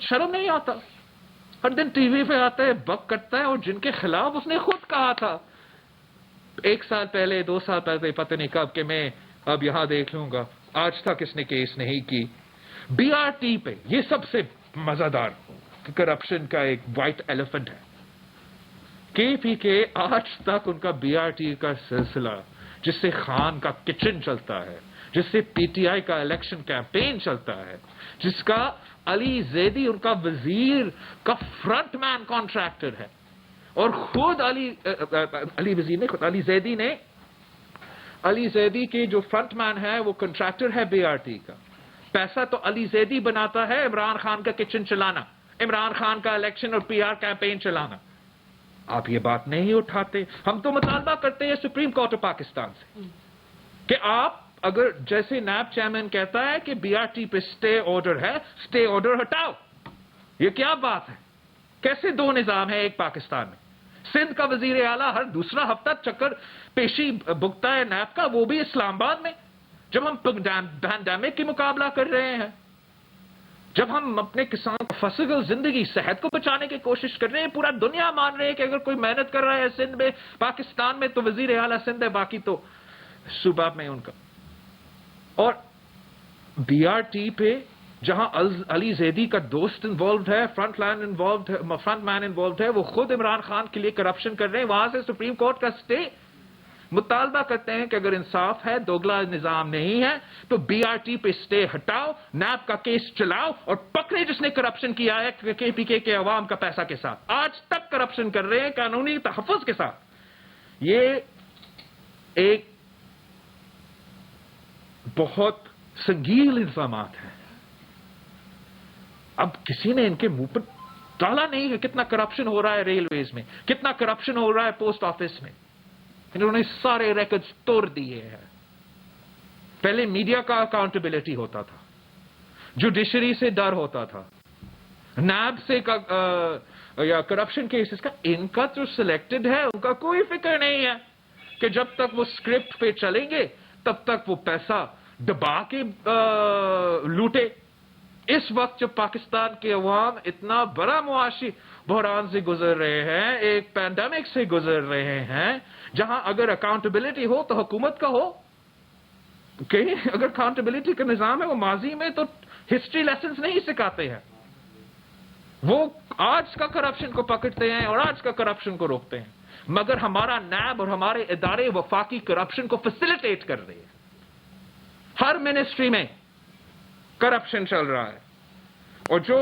شرم نہیں آتا. ہر دن ٹی وی پہ آتا ہے، بک کرتا ہے، اور جن کے خلاف اس نے خود کہا تھا 1 سال پہلے، 2 سال پہلے، پتہ نہیں کب کہ میں اب یہاں دیکھ لوں گا، آج تک اس نے کیس نہیں کی. بی آر ٹی پہ یہ سب سے مزیدار کرپشن کا ایک وائٹ ایلیفنٹ ہے. کے پی کے آج تک ان کا بی آر ٹی کا سلسلہ، جس سے خان کا کچن چلتا ہے، جس سے پی ٹی آئی کا الیکشن کیمپین چلتا ہے، جس کا علی زیدی ان کا وزیر کا فرنٹ مین کانٹریکٹر ہے، اور خود علی زیدی کے جو فرنٹ مین ہے وہ کنٹریکٹر ہے بی آر ٹی کا. پیسہ تو علی زیدی بناتا ہے عمران خان کا کچن چلانا، عمران خان کا الیکشن اور پی آر کیمپین چلانا. آپ یہ بات نہیں اٹھاتے. ہم تو مطالبہ کرتے ہیں سپریم کورٹ آف پاکستان سے کہ آپ اگر جیسے نیب چیئرمین کہتا ہے کہ بی آر ٹی پہ سٹے آرڈر ہے، سٹے آرڈر ہٹاؤ. یہ کیا بات ہے؟ کیسے دو نظام ہے ایک پاکستان میں؟ سندھ کا وزیر اعلیٰ ہر دوسرا ہفتہ چکر پیشی بھگتا ہے نیب کا، وہ بھی اسلام آباد میں، جب ہم پینڈیمک کی مقابلہ کر رہے ہیں، جب ہم اپنے کسان فصل زندگی صحت کو بچانے کی کوشش کر رہے ہیں. پورا دنیا مان رہے ہیں کہ اگر کوئی محنت کر رہا ہے سندھ میں، پاکستان میں، تو وزیر اعلیٰ سندھ ہے، باقی تو صوبہ میں ان کا. اور بی آر ٹی پہ جہاں علی زیدی کا دوست انوالوڈ ہے، فرنٹ مین انوالوڈ ہے، وہ خود عمران خان کے لیے کرپشن کر رہے ہیں. وہاں سے سپریم کورٹ کا سٹے. مطالبہ کرتے ہیں کہ اگر انصاف ہے، دوگلا نظام نہیں ہے، تو بی آر ٹی پہ سٹے ہٹاؤ، نیب کا کیس چلاؤ، اور پکڑے جس نے کرپشن کیا ہے کے پی کے عوام کا پیسہ کے ساتھ. آج تک کرپشن کر رہے ہیں قانونی تحفظ کے ساتھ. یہ ایک بہت سنگین الزامات ہیں. اب کسی نے ان کے منہ پر ڈالا نہیں ہے کتنا کرپشن ہو رہا ہے ریلویز میں، کتنا کرپشن ہو رہا ہے پوسٹ آفس میں. انہوں نے سارے ریکارڈز توڑ دیے ہیں. پہلے میڈیا کا اکاؤنٹیبلٹی ہوتا تھا، جوڈیشری سے ڈر ہوتا تھا، نیب سے یا کرپشن کیسز کا. ان کا جو سلیکٹڈ ہے ان کا کوئی فکر نہیں ہے کہ جب تک وہ اسکرپٹ پہ چلیں گے تب تک وہ پیسہ دبا کے لوٹے. اس وقت جب پاکستان کے عوام اتنا بڑا معاشی بحران سے گزر رہے ہیں، ایک پینڈیمک سے گزر رہے ہیں، جہاں اگر اکاؤنٹیبلٹی ہو تو حکومت کا ہو. اگر اکاؤنٹیبلٹی کا نظام ہے، وہ ماضی میں تو ہسٹری لیسنز نہیں سکھاتے ہیں. وہ آج کا کرپشن کو پکڑتے ہیں اور آج کا کرپشن کو روکتے ہیں. مگر ہمارا نیب اور ہمارے ادارے وفاقی کرپشن کو فیسیلیٹیٹ کر رہے ہیں. ہر منسٹری میں کرپشن چل رہا ہے. اور جو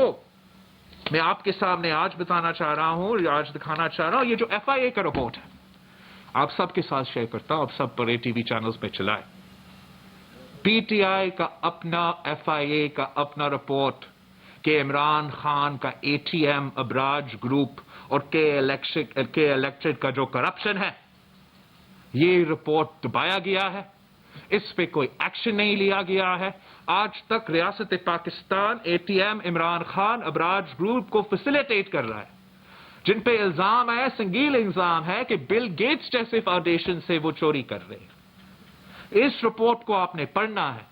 میں آپ کے سامنے آج بتانا چاہ رہا ہوں، آج دکھانا چاہ رہا ہوں، یہ جو ایف آئی اے کا رپورٹ ہے، آپ سب کے ساتھ شیئر کرتا ہوں. آپ سب بڑے ٹی وی چینلز پہ چلائیں. پی ٹی آئی کا اپنا، ایف آئی اے کا اپنا رپورٹ کہ عمران خان کا A T M, Abraaj group اور کے الیکٹڈ کا جو کرپشن ہے، یہ رپورٹ دبایا گیا ہے. اس پہ کوئی ایکشن نہیں لیا گیا ہے. آج تک ریاست Pakistan A T M, Imran Khan, Abraaj group کو فیسیلیٹیٹ کر رہا ہے. جن پہ الزام ہے، سنگین الزام ہے کہ بل گیٹس جیسے فاؤنڈیشن سے وہ چوری کر رہے ہیں۔ اس رپورٹ کو آپ نے پڑھنا ہے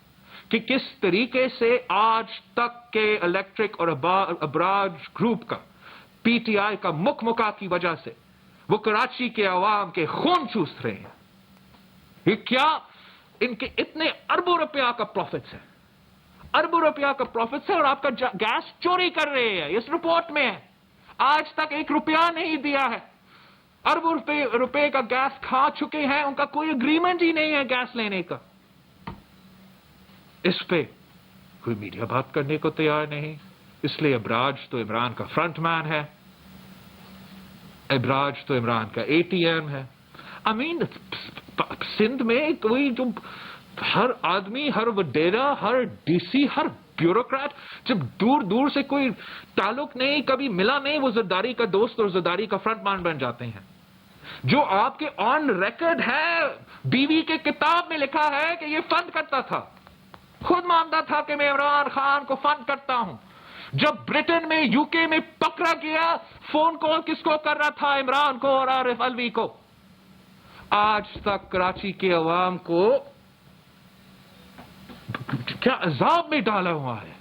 کہ کس طریقے سے آج تک کے الیکٹرک اور ابراج گروپ کا، پی ٹی آئی کا مکمکا کی وجہ سے وہ کراچی کے عوام کے خون چوس رہے ہیں۔ یہ کیا ان کے اتنے اربوں روپیہ کا پروفٹس ہے، اربوں روپیہ کا پروفٹس ہے، اور آپ کا گیس چوری کر رہے ہیں، اس رپورٹ میں ہے۔ آج تک 1 روپیہ نہیں دیا ہے، اربوں روپے کا گیس کھا چکے ہیں، ان کا کوئی اگریمنٹ ہی نہیں ہے گیس لینے کا۔ اس پہ کوئی میڈیا بات کرنے کو تیار نہیں، اس لیے ابراج تو عمران کا فرنٹ مین ہے، ابراج تو عمران کا اے ٹی ایم ہے۔ سندھ میں کوئی جو ہر آدمی، ہر وڈیرا، ہر ڈی سی، ہر بیوروکریٹ جب دور دور سے کوئی تعلق نہیں، کبھی ملا نہیں، وہ زرداری کا دوست اور زرداری کا فرنٹ مین بن جاتے ہیں۔ جو آپ کے آن ریکارڈ ہے، بیوی کے کتاب میں لکھا ہے کہ یہ فنڈ کرتا تھا، خود مانتا تھا کہ میں عمران خان کو فنڈ کرتا ہوں۔ جب برٹن میں، یو کے میں پکڑا گیا، فون کال کس کو کر رہا تھا؟ عمران کو اور عارف الوی کو۔ آج تک کراچی کے عوام کو کیا عذاب میں ڈالا ہوا ہے۔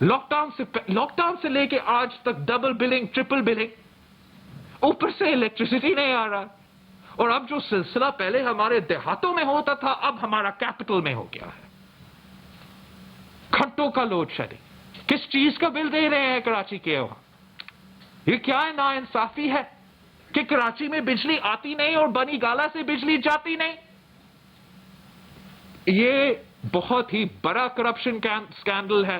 لاک ڈاؤن سے لے کے آج تک ڈبل بلنگ، ٹرپل بلنگ، اوپر سے الیکٹریسٹی نہیں آ رہا، اور اب جو سلسلہ پہلے ہمارے دیہاتوں میں ہوتا تھا اب ہمارا کیپٹل میں ہو گیا ہے۔ گھنٹوں کا لوڈ شیڈنگ، کس چیز کا بل دے رہے ہیں کراچی کے عوام؟ یہ کیا ہے، ناانصافی ہے کہ کراچی میں بجلی آتی نہیں اور بنی گالا سے بجلی جاتی نہیں۔ یہ بہت ہی بڑا کرپشن سکینڈل ہے،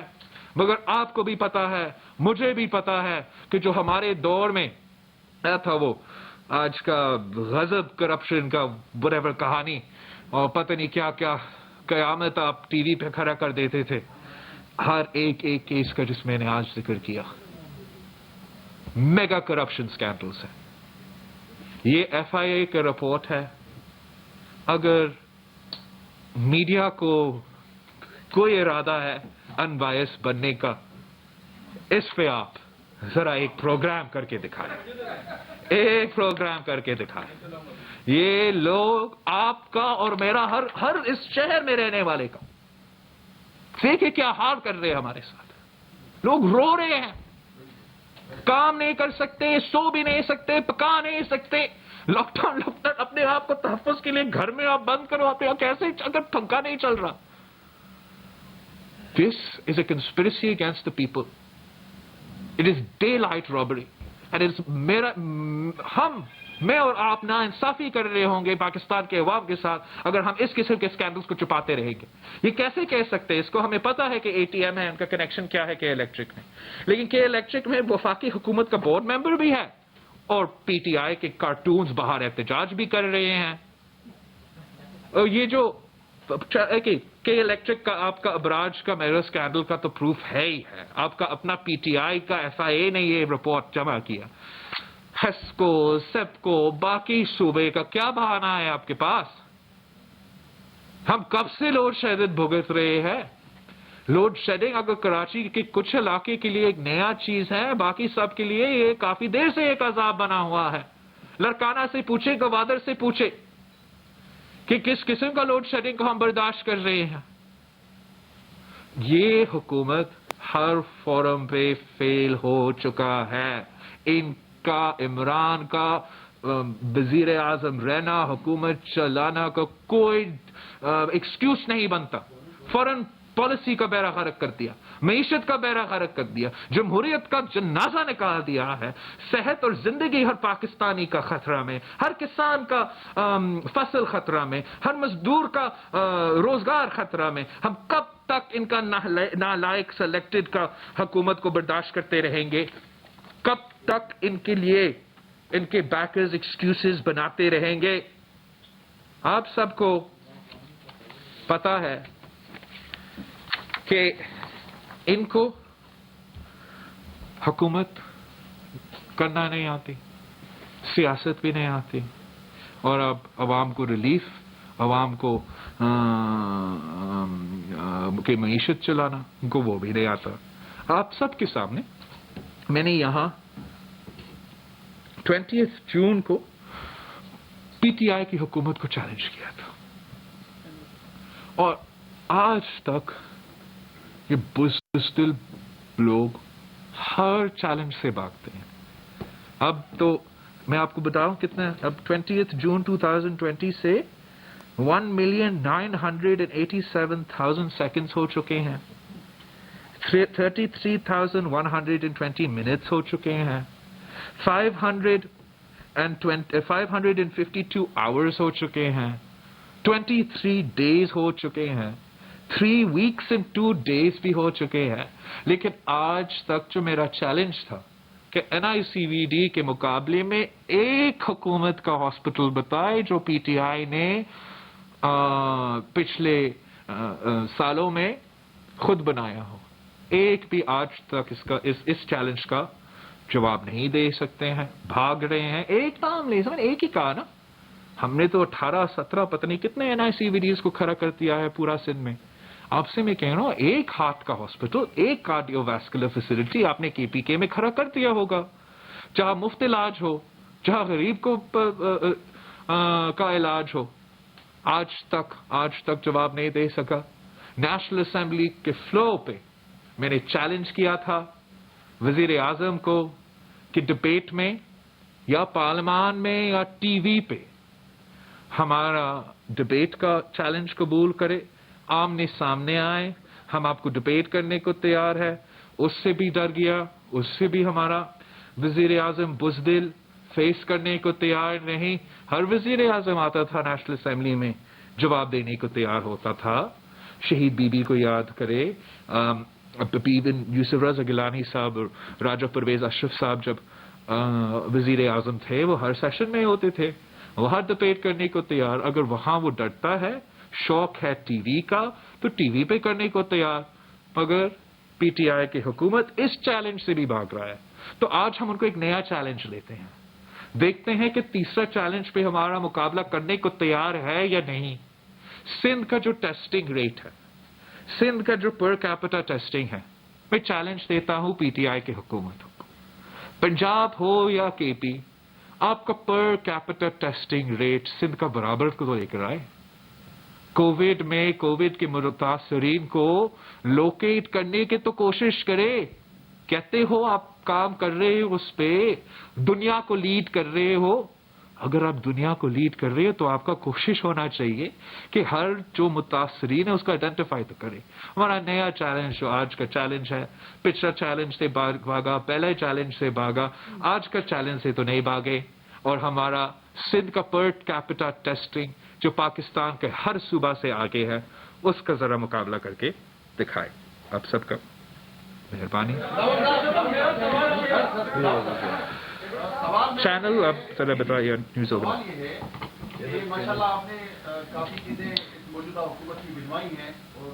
مگر آپ کو بھی پتا ہے، مجھے بھی پتا ہے کہ جو ہمارے دور میں تھا وہ آج کا غضب کرپشن کا whatever کہانی، اور پتہ نہیں کیا کیا قیامت آپ ٹی وی پہ کھڑا کر دیتے تھے، ہر ایک کیس کا جس میں نے آج ذکر کیا، میگا کرپشن سکینڈلز ہے۔ یہ ایف آئی اے کا رپورٹ ہے۔ اگر میڈیا کو کوئی ارادہ ہے ان بائس بننے کا، اس پہ آپ ذرا ایک پروگرام کر کے دکھائیں، ایک پروگرام کر کے دکھائیں۔ یہ لوگ آپ کا اور میرا، ہر اس شہر میں رہنے والے کا، دیکھیں کیا حال کر رہے ہیں ہمارے ساتھ۔ لوگ رو رہے ہیں، کام نہیں کر سکتے، سو بھی نہیں سکتے، پکا نہیں سکتے۔ لاک ڈاؤن اپنے آپ کو تحفظ کے لیے گھر میں آپ بند کرو، آپ کیسے، اگر پنکھا نہیں چل رہا۔ This is a conspiracy against the people. It is daylight robbery. And it's میں اور آپ نا انصافی کر رہے ہوں گے پاکستان کے عوام کے ساتھ اگر ہم اس قسم کے اسکینڈلز کو چھپاتے رہیں گے۔ یہ کیسے کہہ سکتے ہیں؟ اس کو ہمیں پتا ہے کہ اے ٹی ایم ہے، ان کا کنیکشن کیا ہے کے الیکٹرک میں، لیکن کے الیکٹرک میں وفاقی حکومت کا بورڈ ممبر بھی ہے، اور پی ٹی آئی کے کارٹونز باہر احتجاج بھی کر رہے ہیں۔ اور یہ جو کہ الیکٹرک کا آپ کا ابراج کا میرر اسکینڈل کا تو پروف ہے ہی ہے، آپ کا اپنا پی ٹی آئی کا ایف آئی اے نے یہ رپورٹ جمع کیا۔ ہیسکو، سیپکو، باقی صوبے کا کیا بہانہ ہے آپ کے پاس؟ ہم کب سے لوڈ شیڈنگ بھگت رہے ہیں؟ لوڈ شیڈنگ اگر کراچی کے کچھ علاقے کے لیے ایک نیا چیز ہے، باقی سب کے لیے یہ کافی دیر سے ایک عذاب بنا ہوا ہے۔ لڑکانہ سے پوچھے، گوادر سے پوچھے کہ کس قسم کا لوڈ شیڈنگ کو ہم برداشت کر رہے ہیں۔ یہ حکومت ہر فورم پہ فیل ہو چکا ہے۔ ان کا، عمران کا وزیر اعظم رہنا، حکومت چلانا کا کوئی ایکسکیوز نہیں بنتا۔ فورن پالیسی کا بیڑا غرق کر دیا، معیشت کا بیڑا غرق کر دیا، جمہوریت کا جنازہ نکال دیا ہے۔ صحت اور زندگی ہر پاکستانی کا خطرہ میں، ہر کسان کا فصل خطرہ میں، ہر مزدور کا روزگار خطرہ میں۔ ہم کب تک ان کا نالائق سلیکٹڈ کا حکومت کو برداشت کرتے رہیں گے؟ کب تک ان کے لیے ان کے بیکرز ایکسکیوزز بناتے رہیں گے؟ آپ سب کو پتا ہے کہ ان کو حکومت کرنا نہیں آتی، سیاست بھی نہیں آتی، اور اب عوام کو ریلیف، عوام کو کہ معیشت چلانا ان کو وہ بھی نہیں آتا۔ آپ سب کے سامنے میں نے یہاں 20 جون کو پی ٹی آئی کی حکومت کو چیلنج کیا تھا، اور آج تک یہ بزدل لوگ ہر چیلنج سے بھاگتے ہیں. اب تو میں آپ کو بتاؤں کتنا، اب 20 جون 2020 سے 1,987,000 سیکنڈز ہو چکے ہیں، 33,120 منٹس ہو چکے ہیں، 552 آورز ہو چکے ہیں، 23 ڈیز ہو چکے ہیں، 3 weeks and 2 days بھی ہو چکے ہیں. لیکن آج تک جو میرا چیلنج تھا کہ NICVD کے مقابلے میں ایک حکومت کا ہاسپٹل بتائے جو پی ٹی آئی نے پچھلے سالوں میں خود بنایا ہو، ایک بھی آج تک اس چیلنج کا جواب نہیں دے سکتے ہیں، بھاگ رہے ہیں. ایک نام لے سمجھ، ایک ہی کہا نا، ہم نے تو 18-17 پتہ نہیں کتنے NICVDs کو کھڑا کر دیا ہے پورا سندھ میں. آپ سے میں کہہ رہا ہوں ایک ہارٹ کا ہاسپٹل، ایک کارڈیو ویسکولر فیسلٹی آپ نے KPK میں کھڑا کر دیا ہوگا، جہاں مفت علاج ہو، جہاں غریب کو کا علاج ہو. آج تک جواب نہیں دے سکا. نیشنل اسمبلی کے فلور پہ میں نے چیلنج کیا تھا وزیر اعظم کو کہ ڈبیٹ میں یا پارلیمان میں یا ٹی وی پہ ہمارا ڈبیٹ کا چیلنج قبول کرے، آمنے سامنے آئے، ہم آپ کو ڈبیٹ کرنے کو تیار ہے. اس سے بھی ڈر گیا، اس سے بھی ہمارا وزیر اعظم بزدل فیس کرنے کو تیار نہیں. ہر وزیر اعظم آتا تھا نیشنل اسمبلی میں جواب دینے کو تیار ہوتا تھا. شہید بی بی کو یاد کرے، یوسف رضا گیلانی صاحب اور راجہ پرویز اشرف صاحب جب وزیر اعظم تھے وہ ہر سیشن میں ہوتے تھے، وہاں ڈبیٹ کرنے کو تیار. اگر وہاں وہ ڈرتا ہے، شوق ہے ٹی وی کا، تو ٹی وی پہ کرنے کو تیار. مگر پی ٹی آئی کی حکومت اس چیلنج سے بھی بھاگ رہا ہے. تو آج ہم ان کو ایک نیا چیلنج لیتے ہیں، دیکھتے ہیں کہ تیسرا چیلنج پہ ہمارا مقابلہ کرنے کو تیار ہے یا نہیں. سندھ کا جو ٹیسٹنگ ریٹ ہے، سندھ کا جو پر کیپٹا ٹیسٹنگ ہے، میں چیلنج دیتا ہوں پی ٹی آئی کی حکومت کو. پنجاب ہو یا KP، آپ کا per capita testing rate Sindh کا برابر کو تو لے کر آئے. کووڈ کے متاثرین کو لوکیٹ کرنے کی تو کوشش کرے. کہتے ہو آپ کام کر رہے ہو، اس پہ دنیا کو لیڈ کر رہے ہو. اگر آپ دنیا کو لیڈ کر رہے ہو تو آپ کا کوشش ہونا چاہیے کہ ہر جو متاثرین ہے اس کا آئیڈینٹیفائی تو کرے. ہمارا نیا چیلنج جو آج کا چیلنج ہے، پچھلا چیلنج سے بھاگا، پہلے چیلنج سے بھاگا، آج کا چیلنج سے تو نہیں بھاگے. اور ہمارا سندھ کا پر کیپٹا ٹیسٹنگ جو پاکستان کے ہر صوبہ سے آگے ہے، اس کا ذرا مقابلہ کر کے دکھائے. آپ سب کا مہربانی. چینل اب ذرا بتائیے نیوز ہوگا. ماشاء اللہ آپ نے کافی چیزیں موجودہ حکومت کی بنوائی ہیں اور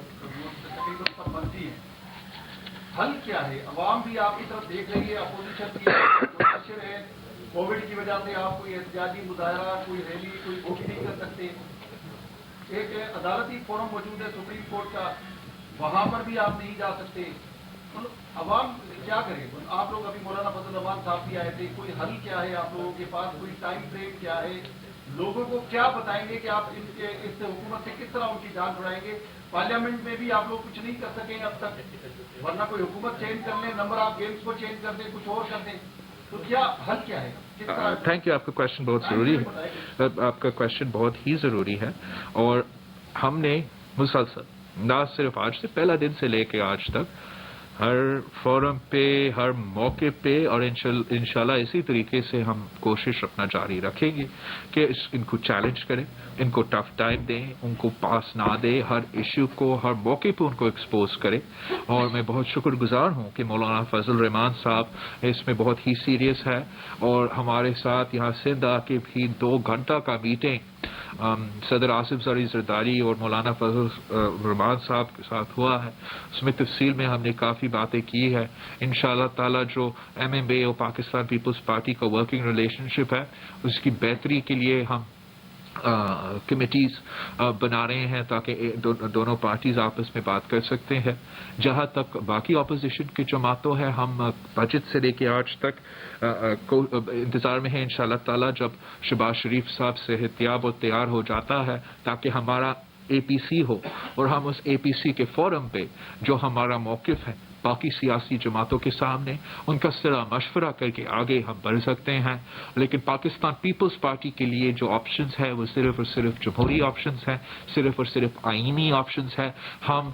تقریباً سب بنتی ہیں. حل کیا ہے؟ عوام بھی آپ کی طرف دیکھ رہی ہے، اپوزیشن کی منتشر ہے. کووڈ کی وجہ سے آپ کوئی احتجاجی مظاہرہ، کوئی ریلی، کوئی ووٹ نہیں کر سکتے. ایک عدالتی فورم موجود ہے سپریم کورٹ کا، وہاں پر بھی آپ نہیں جا سکتے. عوام کیا کرے؟ آپ لوگ ابھی مولانا فضل الرحمان صاحب بھی آئے تھے. کوئی حل کیا ہے آپ لوگوں کے پاس؟ کوئی ٹائم فریم کیا ہے؟ لوگوں کو کیا بتائیں گے کہ آپ اس حکومت سے کس طرح ان کی جان چھڑائیں گے؟ پارلیمنٹ میں بھی آپ لوگ کچھ نہیں کر سکیں اب تک، ورنہ کوئی حکومت چینج کر لیں، نمبر آف گیمز کو چینج کر دیں، کچھ اور کر دیں. تو کیا حل کیا ہے؟ Thank you. آپ کا کوشچن بہت ضروری ہے، آپ کا کوشچن بہت ہی ضروری ہے. اور ہم نے مسلسل نہ صرف آج سے، پہلا دن سے لے کے آج تک ہر فورم پہ، ہر موقع پہ، اور انشاءاللہ اسی طریقے سے ہم کوشش اپنا جاری رکھیں گے کہ ان کو چیلنج کریں، ان کو ٹف ٹائم دیں، ان کو پاس نہ دیں، ہر ایشو کو ہر موقع پہ ان کو ایکسپوز کریں. اور میں بہت شکر گزار ہوں کہ مولانا فضل الرحمان صاحب اس میں بہت ہی سیریس ہے، اور ہمارے ساتھ یہاں سندھ آ کے بھی 2 گھنٹہ کا میٹنگ صدر آصف زرعی زرداری اور مولانا فضل الرحمان صاحب کے ساتھ ہوا ہے. اس میں تفصیل میں ہم نے کافی باتیں کی ہے. انشاءاللہ تعالی جو MMA اور پاکستان پیپلز پارٹی کا ورکنگ ریلیشن شپ ہے، اس کی بہتری کے لیے ہم کمیٹیز بنا رہے ہیں تاکہ دونوں پارٹیز آپس میں بات کر سکتے ہیں. جہاں تک باقی اپوزیشن کی جماعتوں ہے، ہم بجٹ سے لے کے آج تک انتظار میں ہیں انشاءاللہ تعالی جب شہباز شریف صاحب صحتیاب اور تیار ہو جاتا ہے تاکہ ہمارا اے پی سی ہو اور ہم اس اے پی سی کے فورم پہ جو ہمارا موقف ہے باقی سیاسی جماعتوں کے سامنے ان کا صلاح مشورہ کر کے آگے ہم بڑھ سکتے ہیں. لیکن پاکستان پیپلز پارٹی کے لیے جو آپشنز ہے وہ صرف اور صرف جمہوری آپشنز ہیں، صرف اور صرف آئینی آپشنز ہیں. ہم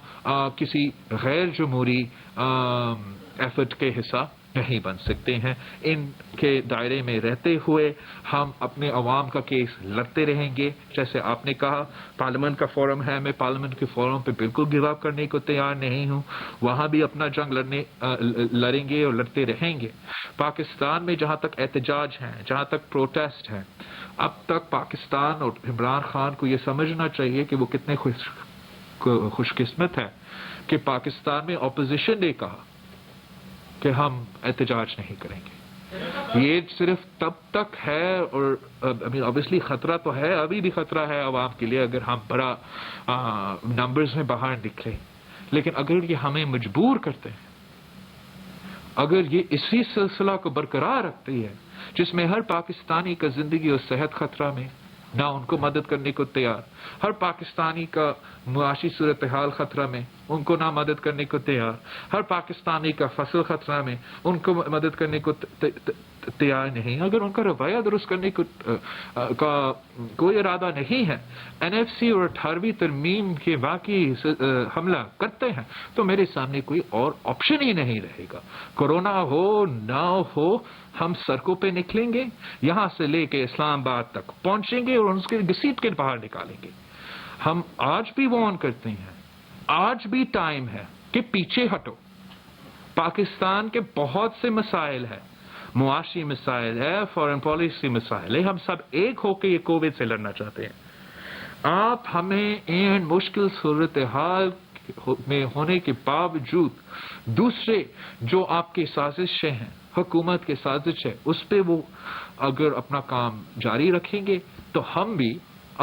کسی غیر جمہوری ایفرٹ کے حصہ نہیں بن سکتے ہیں. ان کے دائرے میں رہتے ہوئے ہم اپنے عوام کا کیس لڑتے رہیں گے. جیسے آپ نے کہا پارلیمنٹ کا فورم ہے، میں پارلیمنٹ کے فورم پہ بالکل گیو اپ کرنے کو تیار نہیں ہوں. وہاں بھی اپنا جنگ لڑیں گے اور لڑتے رہیں گے. پاکستان میں جہاں تک احتجاج ہیں، جہاں تک پروٹیسٹ ہیں، اب تک پاکستان اور عمران خان کو یہ سمجھنا چاہیے کہ وہ کتنے خوش قسمت ہے کہ پاکستان میں اپوزیشن نے کہا کہ ہم احتجاج نہیں کریں گے. یہ صرف تب تک ہے، اور obviously خطرہ تو ہے، ابھی بھی خطرہ ہے عوام کے لیے اگر ہم بڑا نمبرز میں باہر نکلیں. لیکن اگر یہ ہمیں مجبور کرتے ہیں، اگر یہ اسی سلسلہ کو برقرار رکھتی ہے جس میں ہر پاکستانی کا زندگی اور صحت خطرہ میں، نہ ان کو مدد کرنے کو تیار، ہر پاکستانی کا معاشی صورتحال خطرہ میں، ان کو نہ مدد کرنے کو تیار، ہر پاکستانی کا فصل خطرہ میں، ان کو مدد کرنے کو تیار نہیں. اگر ان کا رویہ درست کرنے کا کوئی ارادہ نہیں ہے، این ایف سی اور 18ویں ترمیم کے واقعی حملہ کرتے ہیں تو میرے سامنے کوئی اور آپشن ہی نہیں رہے گا. کورونا ہو نہ ہو ہم سڑکوں پہ نکلیں گے، یہاں سے لے کے اسلام آباد تک پہنچیں گے اور اس کے گھسیٹ کے باہر نکالیں گے. ہم آج بھی وارن کرتے ہیں، آج بھی ٹائم ہے کہ پیچھے ہٹو. پاکستان کے بہت سے مسائل ہیں، معاشی مسائل ہے، فارن پالیسی مسائل ہے. ہم سب ایک ہو کے یہ کووڈ سے لڑنا چاہتے ہیں. آپ ہمیں ان مشکل صورتحال میں ہونے کے باوجود دوسرے جو آپ کی سازشیں ہیں، حکومت کی سازش ہے، اس پہ وہ اگر اپنا کام جاری رکھیں گے تو ہم بھی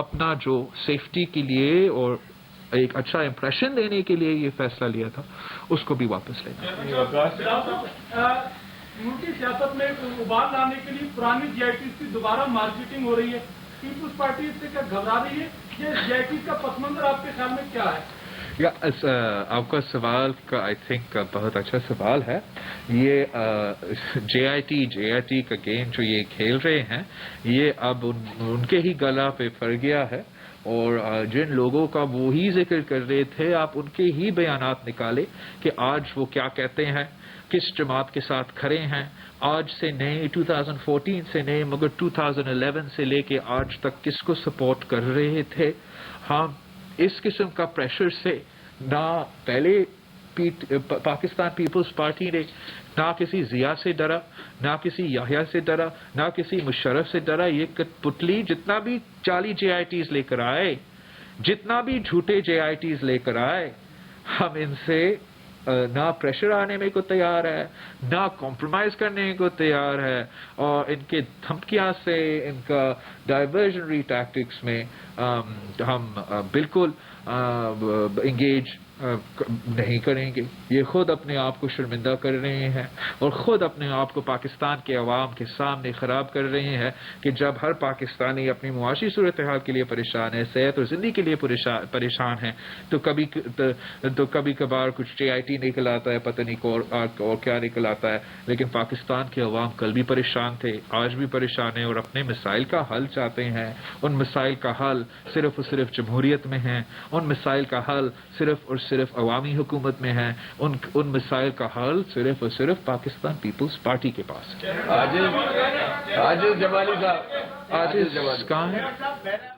اپنا جو سیفٹی کے لیے اور ایک اچھا امپریشن دینے کے لیے یہ فیصلہ لیا تھا اس کو بھی واپس لینا. ملکی سیاست میں ابال لانے کے لیے پرانی جی آئی ٹیز کی دوبارہ مارکیٹنگ ہو رہی ہے. پیپلز پارٹی اس سے کیا گھبرا رہی ہے؟ یہ جی آئی ٹیز کا پس منظر آپ کے خیال میں کیا ہے؟ آپ کا سوال کا آئی تھنک بہت اچھا سوال ہے. یہ جے آئی ٹی کا گیم جو یہ کھیل رہے ہیں یہ اب ان کے ہی گلا پہ پڑ گیا ہے، اور جن لوگوں کا وہی ذکر کر رہے تھے آپ ان کے ہی بیانات نکالے کہ آج وہ کیا کہتے ہیں، کس جماعت کے ساتھ کھڑے ہیں. آج سے نئے 2014 سے نئے مگر 2011 سے لے کے آج تک کس کو سپورٹ کر رہے تھے. ہم اس قسم کا پریشر سے نہ پہلے پاکستان پیپلز پارٹی نے نہ کسی ضیاء سے ڈرا، نہ کسی یحییٰ سے ڈرا، نہ کسی مشرف سے ڈرا. یہ پتلی جتنا بھی 40 جے آئی ٹیز لے کر آئے، جتنا بھی جھوٹے جے آئی ٹیز لے کر آئے، ہم ان سے نہ پریشر آنے میں کو تیار ہے، نہ کمپرومائز کرنے کو تیار ہے، اور ان کے دھمکیاں سے، ان کا ڈائیورژنری ٹیکٹکس میں ہم بالکل انگیج نہیں کریں گے. یہ خود اپنے آپ کو شرمندہ کر رہے ہیں اور خود اپنے آپ کو پاکستان کے عوام کے سامنے خراب کر رہے ہیں کہ جب ہر پاکستانی اپنی معاشی صورتحال کے لیے پریشان ہے، صحت اور زندگی کے لیے پریشان ہے، تو کبھی کبھار کچھ جے آئی ٹی نکل آتا ہے، پتہ نہیں اور کیا نکل آتا ہے. لیکن پاکستان کے عوام کل بھی پریشان تھے، آج بھی پریشان ہیں، اور اپنے مسائل کا حل چاہتے ہیں. ان مسائل کا حل صرف اور صرف جمہوریت میں ہے، ان مسائل کا حل صرف اور صرف عوامی حکومت میں ہے، ان مسائل کا حل صرف اور صرف پاکستان پیپلز پارٹی کے پاس ہے. عاجز جمالی صاحب عاجز کہاں ہے؟